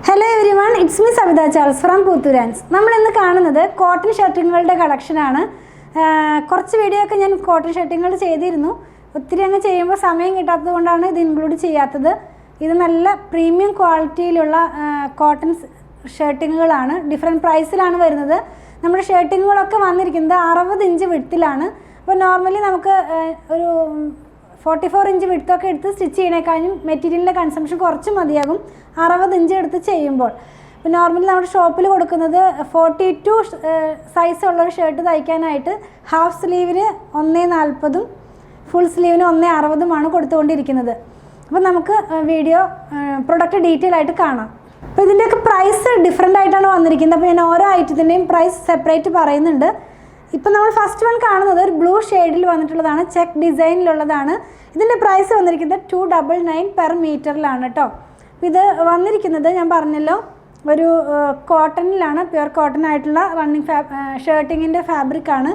Hello everyone, it's me Savitha Charles from Puthoorans. നമ്മളിന്ന് കാണുന്നത് cotton ഷർട്ടുകളുടെ കളക്ഷനാണ്. കുറച്ച് വീഡിയോ ഒക്കെ ഞാൻ കോട്ടൺ ഷർട്ടുകൾ ചെയ്തിരുന്നു. ഒത്തിരി അങ്ങ് ചെയ്യുമ്പോൾ സമയം കിട്ടാത്തത് കൊണ്ടാണ് ഇത് ഇൻക്ലൂഡ് ചെയ്യാത്തത്. ഇത് നല്ല പ്രീമിയം ക്വാളിറ്റിയിലുള്ള കോട്ടൺ ഷർട്ടിങ്ങുകളാണ്. ഡിഫറെൻറ്റ് പ്രൈസിലാണ് വരുന്നത്. നമ്മുടെ ഷർട്ടിങ്ങുകളൊക്കെ വന്നിരിക്കുന്നത് 60 ഇഞ്ച് വിഡ്ത്തിലാണ്. അപ്പോൾ നോർമലി നമുക്ക് ഒരു 44 ഇഞ്ച് വിഡ്ത്തൊക്കെ എടുത്ത് സ്റ്റിച്ച് ചെയ്യണേക്കാളും മെറ്റീരിയലിൻ്റെ കൺസംഷൻ കുറച്ച് മതിയാകും 60 ഇഞ്ച് എടുത്ത് ചെയ്യുമ്പോൾ. ഇപ്പോൾ നോർമലി നമ്മുടെ ഷോപ്പിൽ കൊടുക്കുന്നത് 42 സൈസ് ഉള്ളൊരു ഷർട്ട് തയ്ക്കാനായിട്ട് ഹാഫ് സ്ലീവിന് 1.40 ഫുൾ സ്ലീവിന് 1.60 കൊടുത്തുകൊണ്ടിരിക്കുന്നത്. അപ്പോൾ നമുക്ക് വീഡിയോ പ്രൊഡക്റ്റ് ഡീറ്റെയിൽ ആയിട്ട് കാണാം. അപ്പോൾ ഇതിൻ്റെയൊക്കെ പ്രൈസ് ഡിഫറെൻ്റ് ആയിട്ടാണ് വന്നിരിക്കുന്നത്. അപ്പോൾ ഞാൻ ഓരോ ഐറ്റത്തിൻ്റെയും പ്രൈസ് സെപ്പറേറ്റ് പറയുന്നുണ്ട്. ഇപ്പം നമ്മൾ ഫസ്റ്റ് വൺ കാണുന്നത് ഒരു ബ്ലൂ ഷെയ്ഡിൽ വന്നിട്ടുള്ളതാണ്, ചെക്ക് ഡിസൈനിലുള്ളതാണ്. ഇതിൻ്റെ പ്രൈസ് വന്നിരിക്കുന്നത് 299 പെർ മീറ്ററിലാണ് കേട്ടോ. ഇത് വന്നിരിക്കുന്നത് ഞാൻ പറഞ്ഞല്ലോ ഒരു കോട്ടണിലാണ്, പ്യുവർ കോട്ടൺ ആയിട്ടുള്ള റണ്ണിങ് ഷർട്ടിങ്ങിൻ്റെ ഫാബ്രിക്കാണ്.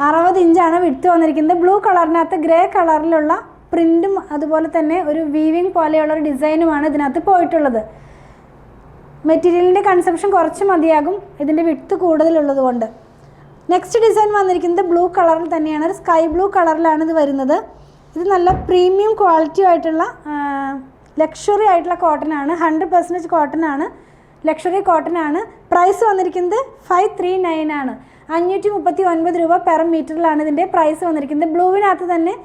60 ഇഞ്ചാണ് വിഡ്ത്ത് വന്നിരിക്കുന്നത്. ബ്ലൂ കളറിനകത്ത് ഗ്രേ കളറിലുള്ള പ്രിൻറ്റും അതുപോലെ തന്നെ ഒരു വീവിങ് പോലെയുള്ളൊരു ഡിസൈനുമാണ് ഇതിനകത്ത് പോയിട്ടുള്ളത്. മെറ്റീരിയലിൻ്റെ കൺസംഷൻ കുറച്ച് മതിയാകും ഇതിൻ്റെ വിഡ്ത്ത് കൂടുതലുള്ളത് കൊണ്ട്. നെക്സ്റ്റ് ഡിസൈൻ വന്നിരിക്കുന്നത് ബ്ലൂ കളറിൽ തന്നെയാണ്, ഒരു സ്കൈ ബ്ലൂ കളറിലാണ് ഇത് വരുന്നത്. ഇത് നല്ല പ്രീമിയം ക്വാളിറ്റി ആയിട്ടുള്ള ലക്ഷറി ആയിട്ടുള്ള കോട്ടൺ ആണ്. 100% കോട്ടൺ ആണ്, ലക്ഷറി കോട്ടൺ ആണ്. പ്രൈസ് വന്നിരിക്കുന്നത് 539 ആണ്. 539 രൂപ പെർ മീറ്ററിലാണ് ഇതിൻ്റെ പ്രൈസ് വന്നിരിക്കുന്നത്. ബ്ലൂവിനകത്ത് തന്നെ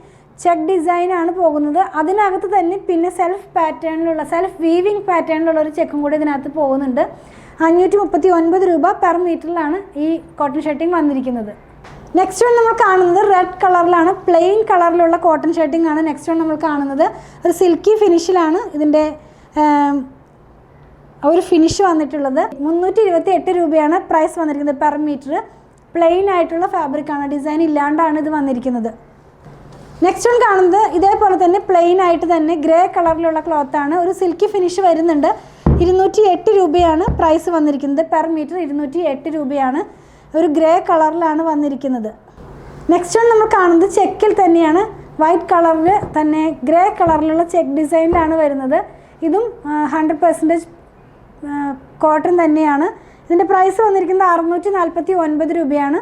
ചെക്ക് ഡിസൈനാണ് പോകുന്നത്. അതിനകത്ത് തന്നെ പിന്നെ സെൽഫ് വീവിങ് പാറ്റേണിലുള്ള ഒരു ചെക്കും കൂടി ഇതിനകത്ത് പോകുന്നുണ്ട്. 539 രൂപ പെർ മീറ്ററിലാണ് ഈ കോട്ടൺ ഷർട്ടിങ് വന്നിരിക്കുന്നത്. നെക്സ്റ്റ് വൺ നമ്മൾ കാണുന്നത് റെഡ് കളറിലാണ്, പ്ലെയിൻ കളറിലുള്ള കോട്ടൺ ഷർട്ടിങ് ആണ്. നെക്സ്റ്റ് വൺ നമ്മൾ കാണുന്നത് ഒരു സിൽക്കി ഫിനിഷിലാണ് ഇതിൻ്റെ ഒരു ഫിനിഷ് വന്നിട്ടുള്ളത്. 328 രൂപയാണ് പ്രൈസ് വന്നിരിക്കുന്നത് പെർ മീറ്റർ. പ്ലെയിൻ ആയിട്ടുള്ള ഫാബ്രിക്കാണ്, ഡിസൈൻ ഇല്ലാണ്ടാണ് ഇത് വന്നിരിക്കുന്നത്. നെക്സ്റ്റ് വൺ കാണുന്നത് ഇതേപോലെ തന്നെ പ്ലെയിൻ ആയിട്ട് തന്നെ ഗ്രേ കളറിലുള്ള ക്ലോത്താണ്, ഒരു സിൽക്കി ഫിനിഷ് വരുന്നുണ്ട്. 208 രൂപയാണ് പ്രൈസ് വന്നിരിക്കുന്നത് പെർ മീറ്റർ. 208 രൂപയാണ്, ഒരു ഗ്രേ കളറിലാണ് വന്നിരിക്കുന്നത്. നെക്സ്റ്റ് വൺ നമ്മൾ കാണുന്നത് ചെക്കിൽ തന്നെയാണ്, വൈറ്റ് കളറിൽ തന്നെ ഗ്രേ കളറിലുള്ള ചെക്ക് ഡിസൈനിലാണ് വരുന്നത്. ഇതും 100% കോട്ടൺ തന്നെയാണ്. ഇതിൻ്റെ പ്രൈസ് വന്നിരിക്കുന്നത് 649 രൂപയാണ്.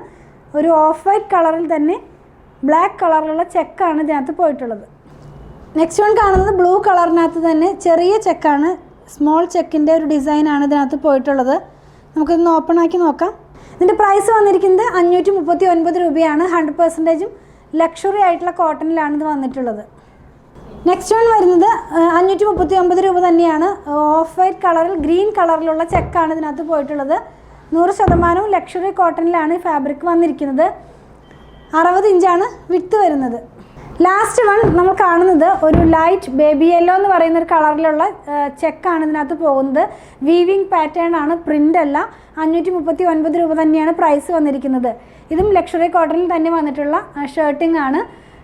ഒരു ഓഫ് വൈറ്റ് കളറിൽ തന്നെ ബ്ലാക്ക് കളറിലുള്ള ചെക്കാണ് ഇതിനകത്ത് പോയിട്ടുള്ളത്. നെക്സ്റ്റ് വൺ കാണുന്നത് ബ്ലൂ കളറിനകത്ത് തന്നെ ചെറിയ ചെക്കാണ്, സ്മോൾ ചെക്കിൻ്റെ ഒരു ഡിസൈനാണ് ഇതിനകത്ത് പോയിട്ടുള്ളത്. നമുക്കിതൊന്ന് ഓപ്പൺ ആക്കി നോക്കാം. ഇതിൻ്റെ പ്രൈസ് വന്നിരിക്കുന്നത് 539 രൂപയാണ്. 100% ലക്ഷറി ആയിട്ടുള്ള കോട്ടണിലാണ് ഇത് വന്നിട്ടുള്ളത്. നെക്സ്റ്റ് വൺ വരുന്നത് 539 രൂപ തന്നെയാണ്. ഓഫ് വൈറ്റ് കളറിൽ ഗ്രീൻ കളറിലുള്ള ചെക്കാണ് ഇതിനകത്ത് പോയിട്ടുള്ളത്. 100% ലക്ഷറി കോട്ടണിലാണ് ഈ ഫാബ്രിക് വന്നിരിക്കുന്നത്. 60 ഇഞ്ചാണ് വിഡ്ത്ത് വരുന്നത്. ലാസ്റ്റ് വൺ നമ്മൾ കാണുന്നത് ഒരു ലൈറ്റ് ബേബി യെല്ലോ എന്ന് പറയുന്ന ഒരു കളറിലുള്ള ചെക്കാണ് ഇതിനകത്ത് പോകുന്നത്. വീവിങ് പാറ്റേൺ ആണ്, പ്രിൻ്റ് അല്ല. 539 രൂപ തന്നെയാണ് പ്രൈസ് വന്നിരിക്കുന്നത്. ഇതും ലക്ഷറി കോട്ടണിൽ തന്നെ വന്നിട്ടുള്ള ഷർട്ടിംഗ് ആണ്.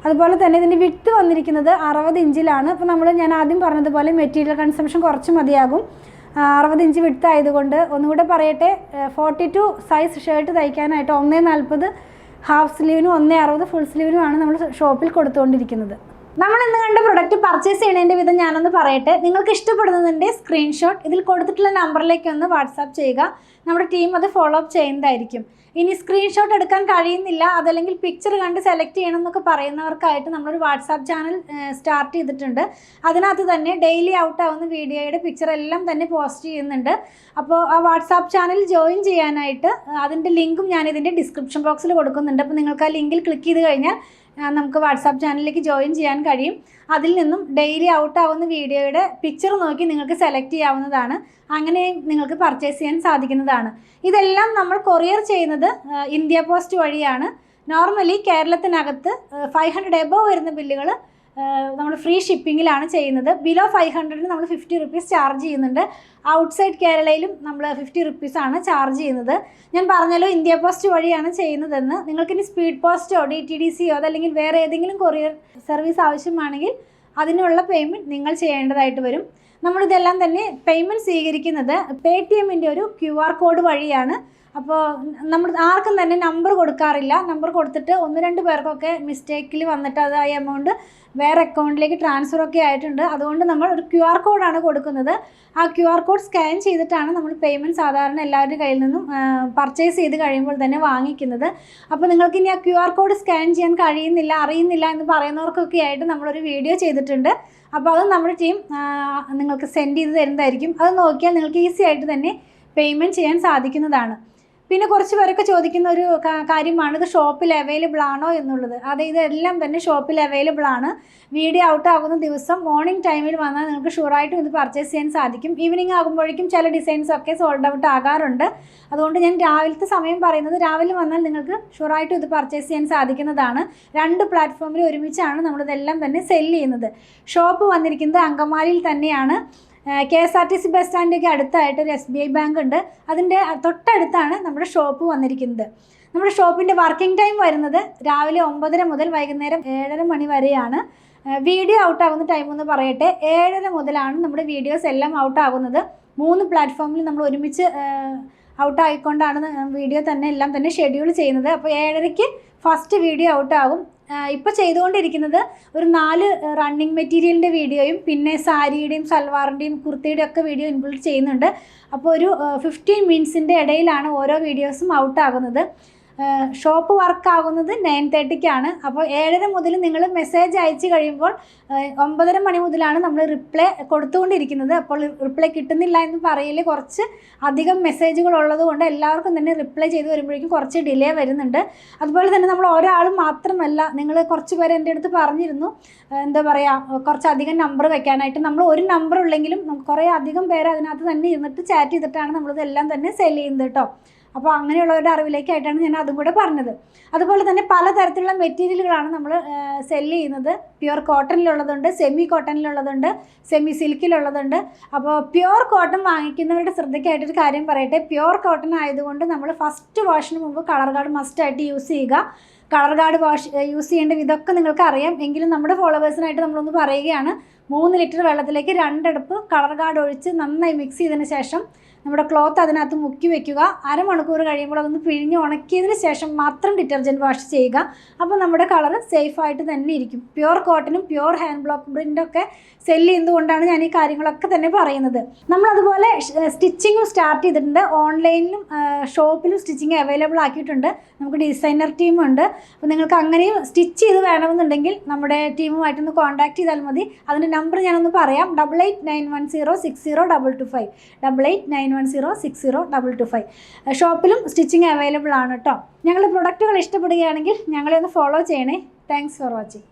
അതുപോലെ തന്നെ ഇതിൻ്റെ വിഡ്ത്ത് വന്നിരിക്കുന്നത് 60 ഇഞ്ചിലാണ്. അപ്പോൾ ഞാൻ ആദ്യം പറഞ്ഞതുപോലെ മെറ്റീരിയൽ കൺസംഷൻ കുറച്ച് മതിയാകും 60 ഇഞ്ച് വിഡ്ത്ത് ആയതുകൊണ്ട്. ഒന്നുകൂടെ പറയട്ടെ, 42 സൈസ് ഷർട്ട് തയ്ക്കാനായിട്ട് 1.40 ഹാഫ് സ്ലീവിനും 1.60 ഫുൾ സ്ലീവിനുമാണ് നമ്മൾ ഷോപ്പിൽ കൊടുത്തുകൊണ്ടിരിക്കുന്നത്. നമ്മൾ ഇന്ന് കണ്ട പ്രൊഡക്റ്റ് പർച്ചേസ് ചെയ്യുന്നതിൻ്റെ വിധം ഞാനൊന്ന് പറയട്ടെ. നിങ്ങൾക്ക് ഇഷ്ടപ്പെടുന്നതിൻ്റെ സ്ക്രീൻഷോട്ട് ഇതിൽ കൊടുത്തിട്ടുള്ള നമ്പറിലേക്ക് ഒന്ന് വാട്സാപ്പ് ചെയ്യുക. നമ്മുടെ ടീം അത് ഫോളോ അപ്പ് ചെയ്യുന്നതായിരിക്കും. ഇനി സ്ക്രീൻഷോട്ട് എടുക്കാൻ കഴിയുന്നില്ല, അതല്ലെങ്കിൽ പിക്ചർ കണ്ട് സെലക്ട് ചെയ്യണം എന്നൊക്കെ പറയുന്നവർക്കായിട്ട് നമ്മളൊരു വാട്സാപ്പ് ചാനൽ സ്റ്റാർട്ട് ചെയ്തിട്ടുണ്ട്. അതിനകത്ത് തന്നെ ഡെയിലി ഔട്ടാവുന്ന വീഡിയോയുടെ പിക്ചർ എല്ലാം തന്നെ പോസ്റ്റ് ചെയ്യുന്നുണ്ട്. അപ്പോൾ ആ വാട്സാപ്പ് ചാനൽ ജോയിൻ ചെയ്യാനായിട്ട് അതിൻ്റെ ലിങ്കും ഞാനിതിൻ്റെ ഡിസ്ക്രിപ്ഷൻ ബോക്സിൽ കൊടുക്കുന്നുണ്ട്. അപ്പോൾ നിങ്ങൾക്ക് ആ ലിങ്കിൽ ക്ലിക്ക് ചെയ്ത് കഴിഞ്ഞാൽ നമുക്ക് വാട്സാപ്പ് ചാനലിലേക്ക് ജോയിൻ ചെയ്യാൻ കഴിയും. അതിൽ നിന്നും ഡെയിലി ഔട്ടാവുന്ന വീഡിയോയുടെ പിക്ചർ നോക്കി നിങ്ങൾക്ക് സെലക്ട് ചെയ്യാവുന്നതാണ്. അങ്ങനെ നിങ്ങൾക്ക് പർച്ചേസ് ചെയ്യാൻ സാധിക്കുന്നതാണ്. ഇതെല്ലാം നമ്മൾ കൊറിയർ ചെയ്യുന്നത് ഇന്ത്യ പോസ്റ്റ് വഴിയാണ്. നോർമലി കേരളത്തിനകത്ത് 500 എബോവ് വരുന്ന ബില്ലുകൾ നമ്മൾ ഫ്രീ ഷിപ്പിങ്ങിലാണ് ചെയ്യുന്നത്. ബിലോ 500 നമ്മൾ 50 റുപ്പീസ് ചാർജ് ചെയ്യുന്നുണ്ട്. ഔട്ട്സൈഡ് കേരളയിലും നമ്മൾ 50 റുപ്പീസാണ് ചാർജ് ചെയ്യുന്നത്. ഞാൻ പറഞ്ഞല്ലോ ഇന്ത്യ പോസ്റ്റ് വഴിയാണ് ചെയ്യുന്നതെന്ന്. നിങ്ങൾക്കിനി സ്പീഡ് പോസ്റ്റോ DTDCയോ അതല്ലെങ്കിൽ വേറെ ഏതെങ്കിലും കൊറിയർ സർവീസ് ആവശ്യമാണെങ്കിൽ അതിനുള്ള പേയ്മെൻറ്റ് നിങ്ങൾ ചെയ്യേണ്ടതായിട്ട് വരും. നമ്മളിതെല്ലാം തന്നെ പേയ്മെൻറ്റ് സ്വീകരിക്കുന്നത് പേടിഎമ്മിൻ്റെ ഒരു QR കോഡ് വഴിയാണ്. അപ്പോൾ നമ്മൾ ആർക്കും തന്നെ നമ്പർ കൊടുക്കാറില്ല. നമ്പർ കൊടുത്തിട്ട് 1-2 പേർക്കൊക്കെ മിസ്റ്റേക്കിൽ വന്നിട്ട് അത് ആ എമൗണ്ട് വേറെ അക്കൗണ്ടിലേക്ക് ട്രാൻസ്ഫറൊക്കെ ആയിട്ടുണ്ട്. അതുകൊണ്ട് നമ്മൾ ഒരു QR കോഡാണ് കൊടുക്കുന്നത്. ആ QR കോഡ് സ്കാൻ ചെയ്തിട്ടാണ് നമ്മൾ പേയ്മെൻറ്റ് സാധാരണ എല്ലാവരുടെ കയ്യിൽ നിന്നും പർച്ചേസ് ചെയ്ത് കഴിയുമ്പോൾ തന്നെ വാങ്ങിക്കുന്നത്. അപ്പോൾ നിങ്ങൾക്ക് ഇനി ആ QR കോഡ് സ്കാൻ ചെയ്യാൻ കഴിയുന്നില്ല, അറിയുന്നില്ല എന്ന് പറയുന്നവർക്കൊക്കെ ആയിട്ട് നമ്മളൊരു വീഡിയോ ചെയ്തിട്ടുണ്ട്. അപ്പോൾ അത് നമ്മുടെ ടീം നിങ്ങൾക്ക് സെൻഡ് ചെയ്ത് തരുന്നതായിരിക്കും. അത് നോക്കിയാൽ നിങ്ങൾക്ക് ഈസി ആയിട്ട് തന്നെ പേയ്മെൻറ്റ് ചെയ്യാൻ സാധിക്കുന്നതാണ്. പിന്നെ കുറച്ച് പേരൊക്കെ ചോദിക്കുന്ന ഒരു കാര്യമാണ് ഇത് ഷോപ്പിൽ അവൈലബിൾ ആണോ എന്നുള്ളത്. അതെ, ഇതെല്ലാം തന്നെ ഷോപ്പിൽ അവൈലബിൾ ആണ്. വീഡിയോ ഔട്ട് ആകുന്ന ദിവസം മോർണിംഗ് ടൈമിൽ വന്നാൽ നിങ്ങൾക്ക് ഷുവറായിട്ടും ഇത് പർച്ചേസ് ചെയ്യാൻ സാധിക്കും. ഈവനിങ് ആകുമ്പോഴേക്കും ചില ഡിസൈൻസൊക്കെ സോൾഡ് ഔട്ട് ആകാറുണ്ട്. അതുകൊണ്ട് ഞാൻ രാവിലത്തെ സമയം പറയുന്നത്, രാവിലെ വന്നാൽ നിങ്ങൾക്ക് ഷുവറായിട്ടും ഇത് പർച്ചേസ് ചെയ്യാൻ സാധിക്കുന്നതാണ്. 2 പ്ലാറ്റ്ഫോമിൽ ഒരുമിച്ചാണ് നമ്മളിതെല്ലാം തന്നെ സെല് ചെയ്യുന്നത്. ഷോപ്പ് വന്നിരിക്കുന്നത് അങ്കമാലിയിൽ തന്നെയാണ്. KSRTC ബസ് സ്റ്റാൻഡിലേക്ക് അടുത്തായിട്ട് ഒരു SBI ബാങ്ക് ഉണ്ട്. അതിൻ്റെ തൊട്ടടുത്താണ് നമ്മുടെ ഷോപ്പ് വന്നിരിക്കുന്നത്. നമ്മുടെ ഷോപ്പിൻ്റെ വർക്കിംഗ് ടൈം വരുന്നത് രാവിലെ 9:30 മുതൽ വൈകുന്നേരം 7:30 മണി വരെയാണ്. വീഡിയോ ഔട്ടാകുന്ന ടൈം എന്ന് പറയട്ടെ, 7:30 മുതലാണ് നമ്മുടെ വീഡിയോസ് എല്ലാം ഔട്ടാകുന്നത്. 3 പ്ലാറ്റ്ഫോമിൽ നമ്മൾ ഒരുമിച്ച് ഔട്ടായിക്കൊണ്ടാണ് വീഡിയോ തന്നെ എല്ലാം തന്നെ ഷെഡ്യൂൾ ചെയ്യുന്നത്. അപ്പോൾ 7:30-ക്ക് ഫസ്റ്റ് വീഡിയോ ഔട്ടാകും. ഇപ്പോൾ ചെയ്തുകൊണ്ടിരിക്കുന്നത് ഒരു 4 റണ്ണിങ് മെറ്റീരിയലിൻ്റെ വീഡിയോയും പിന്നെ സാരിയുടെയും സൽവാറിൻ്റെയും കുർത്തിയുടെയും ഒക്കെ വീഡിയോ ഇൻക്ലൂഡ് ചെയ്യുന്നുണ്ട്. അപ്പോൾ ഒരു 15 മിനിറ്റ്സിൻ്റെ ഇടയിലാണ് ഓരോ വീഡിയോസും ഔട്ടാകുന്നത്. ഷോപ്പ് വർക്കാകുന്നത് 9:30-ക്കാണ്. അപ്പോൾ 7:30 മുതൽ നിങ്ങൾ മെസ്സേജ് അയച്ചു കഴിയുമ്പോൾ 9:30 മണി മുതലാണ് നമ്മൾ റിപ്ലൈ കൊടുത്തുകൊണ്ടിരിക്കുന്നത്. അപ്പോൾ റിപ്ലൈ കിട്ടുന്നില്ല എന്ന് പറയൽ കുറച്ച് അധികം മെസ്സേജുകൾ ഉള്ളതുകൊണ്ട് എല്ലാവർക്കും തന്നെ റിപ്ലൈ ചെയ്ത് വരുമ്പോഴേക്കും കുറച്ച് ഡിലേ വരുന്നുണ്ട്. അതുപോലെ തന്നെ നമ്മൾ ഒരാൾ മാത്രമല്ല, നിങ്ങൾ കുറച്ച് പേര് എൻ്റെ അടുത്ത് പറഞ്ഞിരുന്നു എന്താ പറയുക കുറച്ചധികം നമ്പർ വെക്കാനായിട്ട്. നമ്മൾ ഒരു നമ്പർ ഉള്ളെങ്കിലും കുറേ അധികം പേര് അതിനകത്ത് തന്നെ ഇരുന്നിട്ട് ചാറ്റ് ചെയ്തിട്ടാണ് നമ്മളിതെല്ലാം തന്നെ സെല് ചെയ്യുന്നത് കേട്ടോ. അപ്പോൾ അങ്ങനെയുള്ളവരുടെ അറിവിലേക്കായിട്ടാണ് ഞാൻ അതും കൂടെ പറഞ്ഞത്. അതുപോലെ തന്നെ പലതരത്തിലുള്ള മെറ്റീരിയലുകളാണ് നമ്മൾ സെല് ചെയ്യുന്നത്. പ്യുവർ കോട്ടണിലുള്ളതുണ്ട്, സെമി കോട്ടണിലുള്ളതുണ്ട്, സെമി സിൽക്കിലുള്ളതുണ്ട്. അപ്പോൾ പ്യുവർ കോട്ടൺ വാങ്ങിക്കുന്നവരുടെ ശ്രദ്ധയ്ക്കായിട്ടൊരു കാര്യം പറയട്ടെ. പ്യുവർ കോട്ടൺ ആയതുകൊണ്ട് നമ്മൾ ഫസ്റ്റ് വാഷിന് മുമ്പ് കളർ ഗാർഡ് മസ്റ്റായിട്ട് യൂസ് ചെയ്യുക. കളർ ഗാർഡ് യൂസ് ചെയ്യേണ്ട ഇതൊക്കെ നിങ്ങൾക്ക് അറിയാം. എങ്കിലും നമ്മുടെ ഫോളോവേഴ്സിനായിട്ട് നമ്മളൊന്ന് പറയുകയാണ്. 3 ലിറ്റർ വെള്ളത്തിലേക്ക് 2 അടുപ്പ് കളർ ഗാർഡ് ഒഴിച്ച് നന്നായി മിക്സ് ചെയ്തതിന് ശേഷം നമ്മുടെ ക്ലോത്ത് അതിനകത്ത് മുക്കി വെക്കുക. അരമണിക്കൂർ കഴിയുമ്പോൾ അതൊന്ന് പിഴിഞ്ഞ് ഉണക്കിയതിന് ശേഷം മാത്രം ഡിറ്റർജൻറ്റ് വാഷ് ചെയ്യുക. അപ്പോൾ നമ്മുടെ കളർ സേഫായിട്ട് തന്നെ ഇരിക്കും. പ്യുവർ കോട്ടനും പ്യുവർ ഹാൻഡ് ബ്ലോക്ക് പ്രിൻ്റൊക്കെ സെല്ല് ചെയ്യുന്നതുകൊണ്ടാണ് ഞാൻ ഈ കാര്യങ്ങളൊക്കെ തന്നെ പറയുന്നത്. നമ്മളതുപോലെ സ്റ്റിച്ചിങ്ങും സ്റ്റാർട്ട് ചെയ്തിട്ടുണ്ട്. ഓൺലൈനിലും ഷോപ്പിലും സ്റ്റിച്ചിങ് അവൈലബിൾ ആക്കിയിട്ടുണ്ട്. നമുക്ക് ഡിസൈനർ ടീമുണ്ട്. അപ്പോൾ നിങ്ങൾക്ക് അങ്ങനെയും സ്റ്റിച്ച് ചെയ്ത് വേണമെന്നുണ്ടെങ്കിൽ നമ്മുടെ ടീമുമായിട്ടൊന്ന് കോൺടാക്ട് ചെയ്താൽ മതി. അതിൻ്റെ നമ്പർ ഞാനൊന്ന് പറയാം. 8891060225 8891060225. ഷോപ്പിലും സ്റ്റിച്ചിങ് അവൈലബിൾ ആണ് കേട്ടോ. ഞങ്ങളുടെ പ്രൊഡക്റ്റുകൾ ഇഷ്ടപ്പെടുകയാണെങ്കിൽ ഞങ്ങളെ ഒന്ന് ഫോളോ ചെയ്യണേ. Thanks for watching.